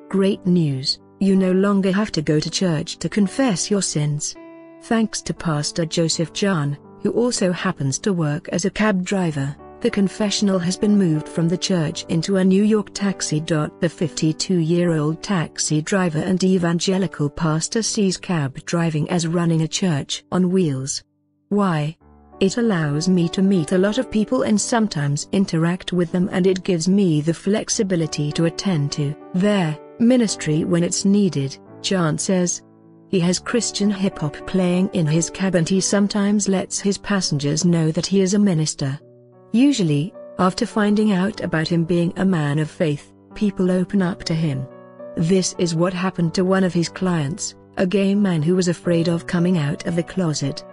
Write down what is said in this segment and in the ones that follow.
Great news, you no longer have to go to church to confess your sins. Thanks to Pastor Joseph Djan, who also happens to work as a cab driver, the confessional has been moved from the church into a New York taxi. The 52-year-old taxi driver and evangelical pastor sees cab driving as running a church on wheels. Why? It allows me to meet a lot of people and sometimes interact with them, and it gives me the flexibility to attend to their ministry when it's needed, Djan says. He has Christian hip-hop playing in his cab, and he sometimes lets his passengers know that he is a minister. Usually, after finding out about him being a man of faith, people open up to him. This is what happened to one of his clients, a gay man who was afraid of coming out of the closet.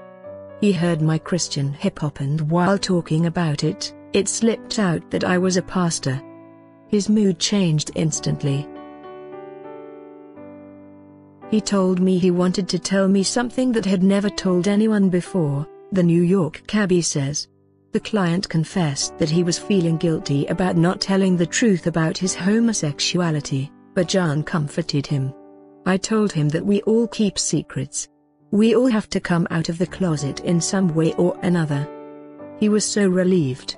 He heard my Christian hip-hop, and while talking about it, it slipped out that I was a pastor. His mood changed instantly. He told me he wanted to tell me something that had never told anyone before, the New York cabbie says. The client confessed that he was feeling guilty about not telling the truth about his homosexuality, but Djan comforted him. I told him that we all keep secrets. We all have to come out of the closet in some way or another. He was so relieved.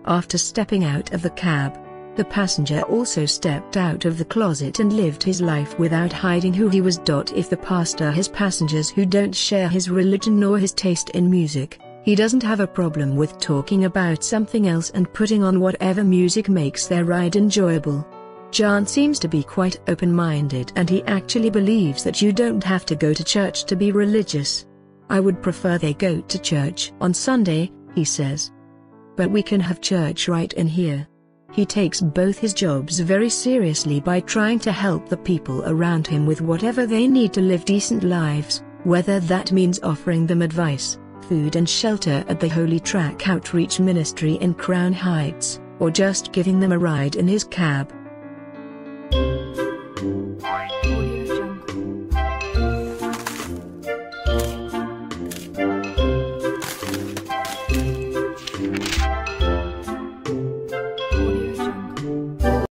After stepping out of the cab, the passenger also stepped out of the closet and lived his life without hiding who he was. If the pastor has passengers who don't share his religion nor his taste in music, he doesn't have a problem with talking about something else and putting on whatever music makes their ride enjoyable. Djan seems to be quite open-minded, and he actually believes that you don't have to go to church to be religious. I would prefer they go to church on Sunday, he says. But we can have church right in here. He takes both his jobs very seriously by trying to help the people around him with whatever they need to live decent lives, whether that means offering them advice, food and shelter at the Holy Track Outreach Ministry in Crown Heights, or just giving them a ride in his cab.